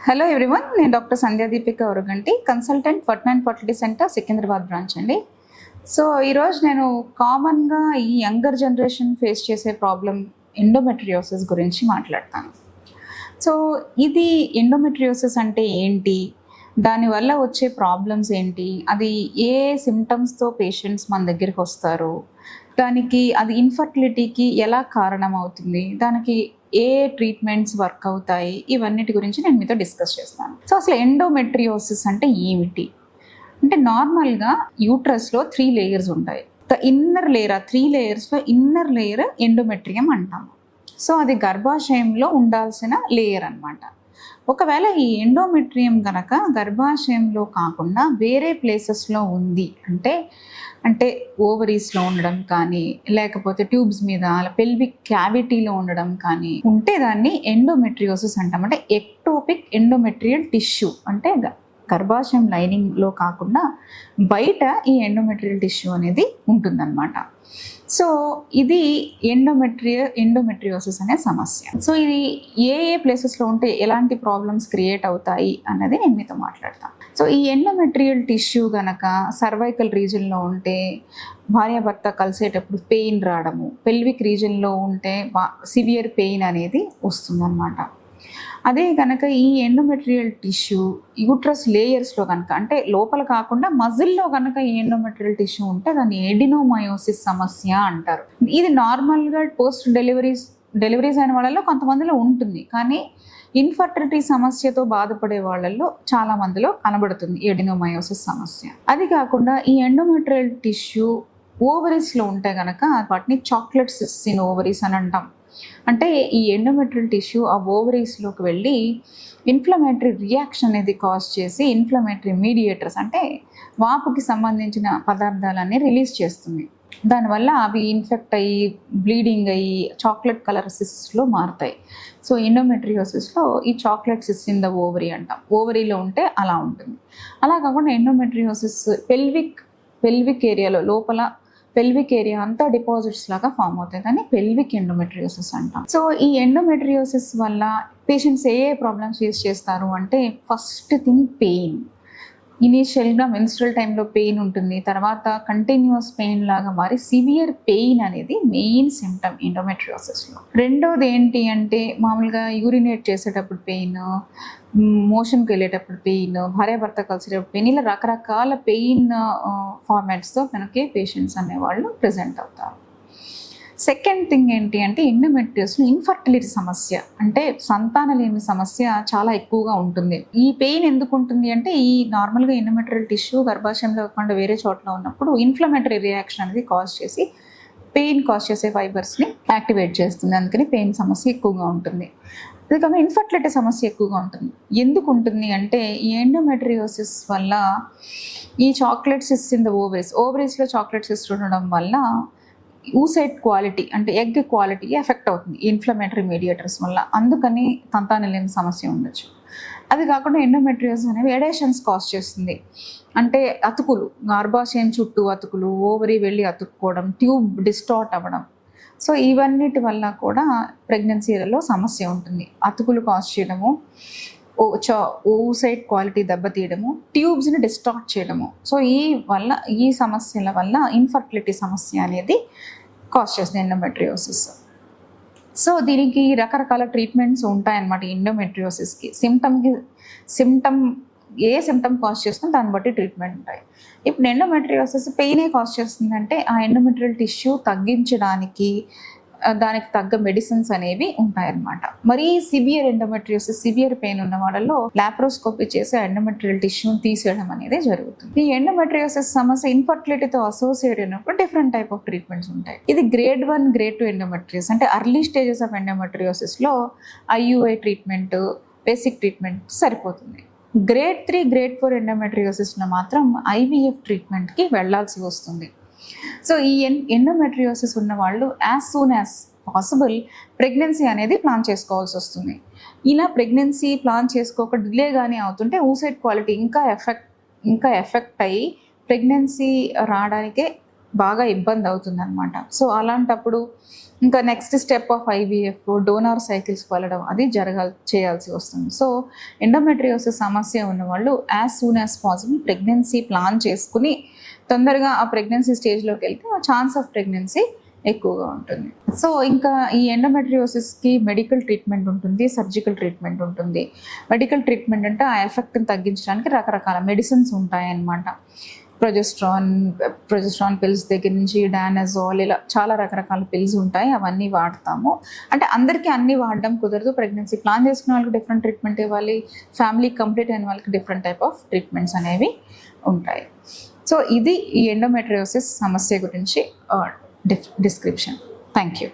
Hello everyone, నేను doctor Sandhya Deepika Oraganti, consultant fertility centre Secunderabad branch అండి. So ఈరోజు నేను కామన్గా ఈ యంగర్ జనరేషన్ ఫేస్ చేసే ప్రాబ్లం ఎండోమెట్రియోసిస్ గురించి మాట్లాడతాను. సో ఇది ఎండోమెట్రియోసిస్ అంటే ఏంటి, దానివల్ల వచ్చే ప్రాబ్లమ్స్ ఏంటి, అది ఏ సిమ్టమ్స్తో పేషెంట్స్ మన దగ్గరికి వస్తారు, దానికి అది ఇన్ఫర్టిలిటీకి ఎలా కారణం అవుతుంది, దానికి ఏ ట్రీట్మెంట్స్ వర్క్ అవుతాయి, ఇవన్నిటి గురించి నేను మీతో డిస్కస్ చేస్తాను. సో అసలు ఎండోమెట్రియోసిస్ అంటే ఏమిటి అంటే, నార్మల్గా యూట్రస్లో 3 లేయర్స్ ఉంటాయి. ద ఇన్నర్ లేయర్, ఆ 3 లేయర్స్లో ఇన్నర్ లేయర్ ఎండోమెట్రియం అంటాము. సో అది గర్భాశయంలో ఉండాల్సిన లేయర్ అన్నమాట. ఒకవేళ ఈ ఎండోమెట్రియం కనుక గర్భాశయంలో కాకుండా వేరే ప్లేసెస్లో ఉంది అంటే ఓవరీస్లో ఉండడం కానీ, లేకపోతే ట్యూబ్స్ మీద పెల్విక్ క్యావిటీలో ఉండడం కానీ ఉంటే దాన్ని ఎండోమెట్రియోసిస్ అంటాం. అంటే ఎక్టోపిక్ ఎండోమెట్రియల్ టిష్యూ, అంటే గర్భాశయం లైనింగ్లో కాకుండా బయట ఈ ఎండోమెట్రియల్ టిష్యూ అనేది ఉంటుందన్నమాట. సో ఇది ఎండోమెట్రియోసిస్ అనే సమస్య. సో ఇది ఏ ప్లేసెస్లో ఉంటే ఎలాంటి ప్రాబ్లమ్స్ క్రియేట్ అవుతాయి అన్నది నేను మీతో మాట్లాడతాను. సో ఈ ఎండోమెట్రియల్ టిష్యూ కనుక సర్వైకల్ రీజన్లో ఉంటే భార్యాభర్త కలిసేటప్పుడు పెయిన్ రావడము, పెల్విక్ రీజన్లో ఉంటే సివియర్ పెయిన్ అనేది వస్తుందన్నమాట. అదే కనుక ఈ ఎండోమెట్రియల్ టిష్యూ యూట్రస్ లేయర్స్లో కనుక, అంటే లోపల కాకుండా మజిల్లో కనుక ఈ ఎండోమెట్రియల్ టిష్యూ ఉంటే దాన్ని ఎడినోమయోసిస్ సమస్య అంటారు. ఇది నార్మల్గా పోస్ట్ డెలివరీస్ అయిన వాళ్ళలో కొంతమందిలో ఉంటుంది, కానీ ఇన్ఫర్టిలిటీ సమస్యతో బాధపడే వాళ్ళల్లో చాలా మందిలో కనబడుతుంది ఎడినోమయోసిస్ సమస్య. అది కాకుండా ఈ ఎండోమెట్రియల్ టిష్యూ ఓవరీస్లో ఉంటే కనుక వాటిని చాక్లెట్ సిస్ట్స్ ఇన్ ఓవరీస్ అని అంటాం. అంటే ఈ ఎండోమెట్రియల్ టిష్యూ ఆ ఓవరీస్లోకి వెళ్ళి ఇన్ఫ్లమేటరీ రియాక్షన్ అనేది కాజ్ చేసి ఇన్ఫ్లమేటరీ మీడియేటర్స్, అంటే వాపుకి సంబంధించిన పదార్థాలన్నీ రిలీజ్ చేస్తుంది. దానివల్ల అవి ఇన్ఫెక్ట్ అయ్యి బ్లీడింగ్ అయ్యి చాక్లెట్ కలర్ సిస్ట్లో మారుతాయి. సో ఎండోమెట్రియోసిస్లో ఈ chocolate cyst in the ovary అంటాం. ఓవరీలో ఉంటే అలా ఉంటుంది. అలా కాకుండా ఎండోమెట్రియోసిస్ పెల్విక్ ఏరియాలో లోపల పెల్విక్ ఏరియా అంతా డిపాజిట్స్ లాగా ఫామ్ అవుతాయి, కానీ పెల్విక్ ఎండోమెట్రియోసిస్ అంటాం. సో ఈ ఎండోమెట్రియోసిస్ వల్ల పేషెంట్స్ ఏ ప్రాబ్లమ్స్ ఫేస్ చేస్తారు అంటే, ఫస్ట్ థింగ్ పెయిన్. ఇనీషియల్గా మెన్స్ట్రల్ టైంలో పెయిన్ ఉంటుంది, తర్వాత కంటిన్యూస్ పెయిన్ లాగా మారి సివియర్ పెయిన్ అనేది మెయిన్ సిమ్టమ్ ఎండోమెట్రియోసిస్లో. రెండోది ఏంటి అంటే, మామూలుగా యూరినేట్ చేసేటప్పుడు పెయిన్, మోషన్కి వెళ్ళేటప్పుడు పెయిన్, భార్యాభర్త కలిసేటప్పుడు పెయిన్, ఇలా రకరకాల పెయిన్ ఫార్మాట్స్తో మనకి పేషెంట్స్ అనేవాళ్ళు ప్రెజెంట్ అవుతారు. సెకండ్ థింగ్ ఏంటి అంటే, ఎండోమెట్రియోసిస్లో ఇన్ఫర్టిలిటీ సమస్య, అంటే సంతానలేమి సమస్య చాలా ఎక్కువగా ఉంటుంది. ఈ పెయిన్ ఎందుకు ఉంటుంది అంటే, ఈ నార్మల్గా ఎండోమెట్రియల్ టిష్యూ గర్భాశయంలో కాకుండా వేరే చోట్ల ఉన్నప్పుడు ఇన్ఫ్లమేటరీ రియాక్షన్ అనేది కాజ్ చేసి పెయిన్ కాజ్ చేసే ఫైబర్స్ని యాక్టివేట్ చేస్తుంది. అందుకని పెయిన్ సమస్య ఎక్కువగా ఉంటుంది. అది కాక ఇన్ఫర్టిలిటీ సమస్య ఎక్కువగా ఉంటుంది. ఎందుకు ఉంటుంది అంటే, ఈ ఎండోమెట్రియోసిస్ వల్ల ఈ చాక్లెట్ సిస్ట్ ఇన్ ద ఓవరీస్లో చాక్లెట్ సిస్ట్ ఉండడం వల్ల ఊసైట్ క్వాలిటీ, అంటే ఎగ్ క్వాలిటీ ఎఫెక్ట్ అవుతుంది ఇన్ఫ్లమేటరీ మీడియేటర్స్ వల్ల. అందుకని సంతానలేమి సమస్య ఉండొచ్చు. అది కాకుండా ఎండోమెట్రియోసిస్ అనేవి ఎడేషన్స్ కాజ్ చేస్తుంది. అంటే అతుకులు, గర్భాశయం చుట్టూ అతుకులు, ఓవరీ వెళ్ళి అతుక్కోవడం, ట్యూబ్ డిస్టార్ట్ అవ్వడం. సో ఇవన్నిటి వల్ల కూడా ప్రెగ్నెన్సీలలో సమస్య ఉంటుంది. అతుకులు కాజ్ చేయడము, ఓసైట్ క్వాలిటీ దెబ్బతీయడము, ట్యూబ్స్ని డిస్టార్ట్ చేయడము. సో ఈ సమస్యల వల్ల ఇన్ఫర్టిలిటీ సమస్య అనేది కాజ్ చేస్తుంది ఎండోమెట్రియోసిస్. సో దీనికి రకరకాల ట్రీట్మెంట్స్ ఉంటాయన్నమాట. ఎండోమెట్రియోసిస్కి ఏ సిమ్టమ్ కాజ్ చేస్తుందో దాన్ని బట్టి ట్రీట్మెంట్ ఉంటాయి. ఇప్పుడు ఎండోమెట్రియోసిస్ పెయినే కాజ్ చేస్తుందంటే, ఆ ఎండోమెట్రియల్ టిష్యూ తగ్గించడానికి దానికి తగ్గ మెడిసిన్స్ అనేవి ఉంటాయన్నమాట. మరీ సివియర్ ఎండోమెట్రియోసిస్, సివియర్ పెయిన్ ఉన్న వాళ్ళలో లాప్రోస్కోపీ చేసి ఎండోమెట్రియల్ టిష్యూని తీసేయడం అనేది జరుగుతుంది. ఈ ఎండోమెట్రియోసిస్ సమస్య ఇన్ఫర్టిలిటీతో అసోసియేట్ అయినప్పుడు డిఫరెంట్ టైప్ ఆఫ్ ట్రీట్మెంట్స్ ఉంటాయి. ఇది గ్రేడ్ 1, గ్రేడ్ 2 ఎండోమెట్రియోసిస్, అంటే అర్లీ స్టేజెస్ ఆఫ్ ఎండోమెట్రియోసిస్లో IUI ట్రీట్మెంట్, బేసిక్ ట్రీట్మెంట్ సరిపోతుంది. గ్రేడ్ 3, గ్రేడ్ 4 ఎండోమెట్రియోసిస్లో మాత్రం IVF ట్రీట్మెంట్కి వెళ్లాల్సి వస్తుంది. సో ఈ ఎండోమెట్రియోసిస్ ఉన్న వాళ్ళు as soon as possible pregnancy అనేది ప్లాన్ చేసుకోవాల్సి వస్తుంది. ఇలా ప్రెగ్నెన్సీ ప్లాన్ చేసుకోక డిలే కానీ అవుతుంటే ఊసైట్ క్వాలిటీ ఇంకా ఎఫెక్ట్ అయ్యి ప్రెగ్నెన్సీ రావడానికే బాగా ఇబ్బంది అవుతుంది అనమాట. సో అలాంటప్పుడు ఇంకా next step of IVF, donor సైకిల్స్కి వెళ్ళడం అది చేయాల్సి వస్తుంది. సో ఎండోమెట్రియోసిస్ సమస్య ఉన్నవాళ్ళు as soon as possible pregnancy plan చేసుకుని తొందరగా ఆ ప్రెగ్నెన్సీ స్టేజ్లోకి వెళ్తే ఆ ఛాన్స్ ఆఫ్ ప్రెగ్నెన్సీ ఎక్కువగా ఉంటుంది. సో ఇంకా ఈ ఎండోమెట్రియోసిస్కి మెడికల్ ట్రీట్మెంట్ ఉంటుంది, సర్జికల్ ట్రీట్మెంట్ ఉంటుంది. మెడికల్ ట్రీట్మెంట్ అంటే ఆ ఎఫెక్ట్ని తగ్గించడానికి రకరకాల మెడిసిన్స్ ఉంటాయన్నమాట. ప్రొజెస్ట్రాన్ పిల్స్ దగ్గర నుంచి డానజోల్, ఇలా చాలా రకరకాల పిల్స్ ఉంటాయి, అవన్నీ వాడతాము. అంటే అందరికీ అన్నీ వాడడం కుదరదు. ప్రెగ్నెన్సీ ప్లాన్ చేసుకునే వాళ్ళకి డిఫరెంట్ ట్రీట్మెంట్ ఇవ్వాలి, ఫ్యామిలీ కంప్లీట్ అయిన వాళ్ళకి డిఫరెంట్ టైప్ ఆఫ్ ట్రీట్మెంట్స్ అనేవి ఉంటాయి. సో ఇది ఈ ఎండోమెట్రియోసిస్ సమస్య గురించి డిస్క్రిప్షన్. Thank you.